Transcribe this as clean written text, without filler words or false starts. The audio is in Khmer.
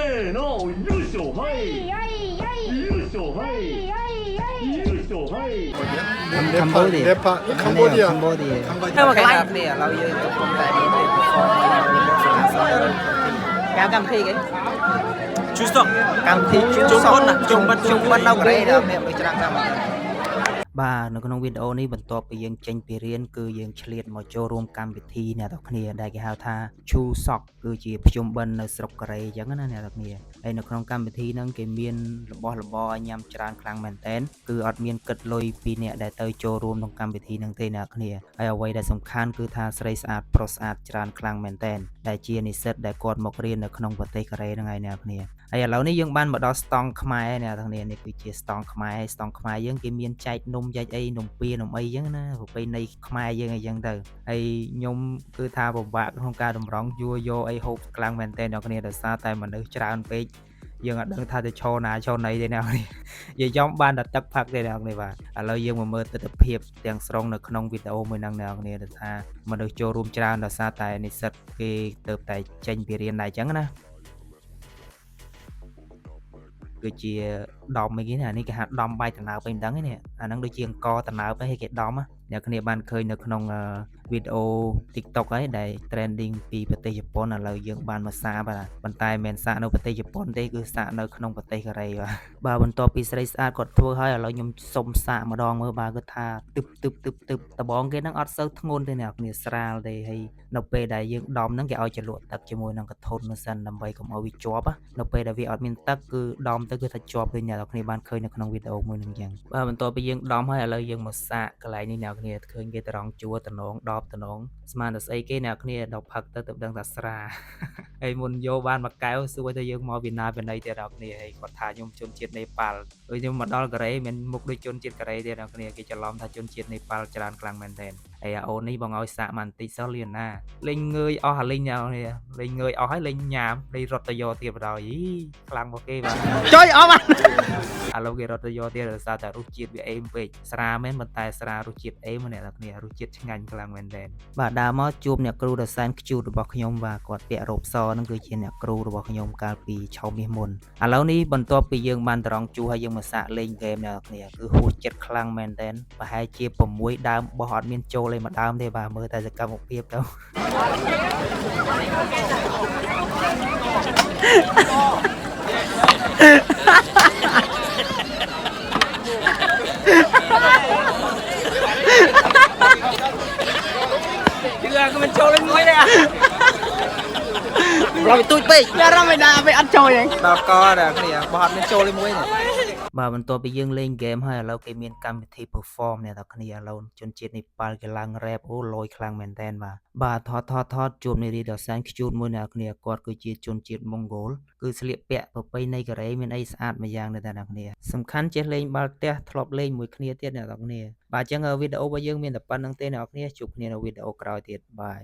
ーの優勝はい優勝はい優勝はい Cambodia Cambodia Cambodia ទៅមកកន្លែងគ្នាឥឡូវយើងកំពុងតែមើលទេ perform របស់សាលាសរកម្មវិធីគេជួសតកម្មវិធីជួសតជុំបិណ្ឌនៅកូរ៉េដល់មានច្រើនតាមបាទនៅក្នុងវីដេអូនេះបន្ទាប់ពីយើងចេញពីរៀនគឺយើងឆ្លៀតមកចូលរួមកម្មវិធីអ្នកទាំងគ្នាដែលគេហៅថា Chu Sok គឺជាភ្ជុំបិណ្ឌនៅស្រុកកូរ៉េអញ្ចឹងណាអ្នកទាំងគ្នាហើយនៅក្នុងកម្មវិធីហ្នឹងគេមានរបស់របរឲ្យញ៉ាំច្រើនខ្លាំងមែនតើគឺអត់មានគិតលុយពីអ្នកដែលទៅចូលរួមក្នុងកម្មវិធីហ្នឹងទេអ្នកគ្នាហើយអ្វីដែលសំខាន់គឺថាស្រីស្អាតប្រុសស្អាតច្រើនខ្លាំងមែនតើដែលជានិស្សិតដែលគាត់មករៀននៅក្នុងប្រទេសកូរ៉េហ្នឹងហើយអ្នកគ្នាហើយឥឡូវនេះយើងបានមកដល់ស្តង់ខ្មែរអ្នកទាំងគ្នានេះគឺជាស្តង់ខ្មែរយើងគេមានចែកនំចែកអីនំពៀនំអីអញ្ចឹងណាប្រពៃណីខ្មែរយើងអីចឹងទៅហើយខ្ញុំគឺថាពិបាកក្នុងការតម្រង់យកអីហូបខ្លាំងមែនតើអ្នកគ្នាដោយសារតែមនុស្សច្រើនពេកយើងអត់ដឹងថាទៅឈរណាឈរណីទេអ្នកគ្នានិយាយចំបានតែទឹកផឹកទេអ្នកគ្នាបាទឥឡូវយើងមកមើលទស្សនវិជ្ជាទាំងស្រុងនៅក្នុងវីដេអូមួយហ្នឹងអ្នកគ្នាដែលថាមនុស្សចូលរួមច្រើនដោយសារតែនិស្សិតគេទៅតែចេញពីរៀនដែរអញ្ចឹងណាគឺជាដំអីគេណានេះគេហៅដំបាយតណើបអីមិនដឹងទេនេះអាហ្នឹងដូចជាអង្គតណើបឲ្យគេដំអ្នកគ្នាបានឃើញនៅក្នុងវីដេអូ TikTok ហើយដែល trending ពីប្រទេសជប៉ុនឥឡូវយើងបានមកសាកបាទប៉ុន្តែមិនសាកនៅប្រទេសជប៉ុនទេគឺសាកនៅក្នុងប្រទេសកូរ៉េបាទបន្ទាប់ពីស្រីស្អាតគាត់ធ្វើហើយឥឡូវខ្ញុំសុំសាកម្ដងមើលបាទគាត់ថាទឹបដបងគេហ្នឹងអត់សូវធ្ងន់ទេអ្នកគ្នាស្រាលទេហើយនៅពេលដែលយើងដំហ្នឹងគេឲ្យចលក់ទឹកជាមួយនឹងកធន់សិនដើម្បីកុំឲ្យវាជាប់នៅពេលដែលវាអត់មានទឹកគឺដំទៅគឺថាជាប់ដូចអ្នកគ្នាបានឃើញនៅក្នុងវីដេអូមួយហ្នឹងអញ្ចឹងបាទបន្ទាប់ពីយើងដំហើយឥឡូវយើងមកសាកកន្លែងនេះអ្នកគ្នាឃើញគេត្រង់ជួរតំណងដបតំណងស្មានតែស្អីគេអ្នកគ្នាដល់ផឹកទៅដឹងថាស្រាហើយមុនយកបានមួយកែវសួរទៅយើងមកពីណាពីណីទេអ្នកគ្នាហើយគាត់ថាខ្ញុំជនជាតិនេប៉ាល់ដូចខ្ញុំមកដល់កូរ៉េមិនមុខដូចជនជាតិកូរ៉េទេអ្នកគ្នាគេច្រឡំថាជនជាតិនេប៉ាល់ច្រើនខ្លាំងមែនទែនហើយអូននេះបងឲ្យសាកបានបន្តិចសោះលៀនណាលេងងើយអស់អាលេងអ្នកគ្នាលេងងើយអស់ហើយលេងញ៉ាំលេងរត់ទៅយកទៀតបណ្ដោយខ្លាំងមកគេបាទចុយអស់បាទឥឡូវគេរត់ទៅយកទៀតដោយសារតែរសជាតិវាអេមពេកស្រាមែនប៉ុន្តែស្រារសជាតិអេមអ្នកគ្នារសជាតិឆ្ងាញ់ខ្លាំងមែនទែនបាទដើរមកជួបអ្នកគ្រូដ៏សែនខ្ជូតរបស់ខ្ញុំបាទគាត់ពាក់រ៉ូបសហ្នឹងគឺជាអ្នកគ្រូរបស់ខ្ញុំកាលពីឆមាសមុនឥឡូវនេះបន្ទាប់ពីយើងបានត្រង់ជួហើយយើងមកសាកលេងហ្គេមអ្នកគ្នាគឺហួសចិត្តខ្លាំងមែនទែនប្រហែលជា6ដើមបោះអត់មានចូលឯមួយដើមទេបាទមើលតែសកម្មភាពទៅគឺមិនចូលលេងមួយទេរំទូចពេកតែរំមិនដែរពេលអត់ចូលទេដល់កដល់គ្នាបោះអត់មានចូលលេងមួយទេបាទបន្ទាប់ពីយើងលេងហ្គេមហើយឥឡូវគេមានកម្មវិធី perform អ្នកទាំងគ្នាឥឡូវជនជាតិនេប៉ាល់គេឡើង rap អូលយខ្លាំងមែនតើបាទថតជួបនារីដ៏សែនខ្ជូតមួយអ្នកគ្នាគាត់គឺជាជនជាតិម៉ុងហ្គោលគឺស្លៀកពាក់ប្រពៃណីកូរ៉េមានអីស្អាតម្យ៉ាងដែរអ្នកគ្នាសំខាន់ចេះលេងបាល់ទះធ្លាប់លេងមួយគ្នាទៀតអ្នកទាំងគ្នាបាទអញ្ចឹងវីដេអូរបស់យើងមានតែប៉ុណ្្នឹងទេអ្នកគ្នាជួបគ្នានៅវីដេអូក្រោយទៀតបាយ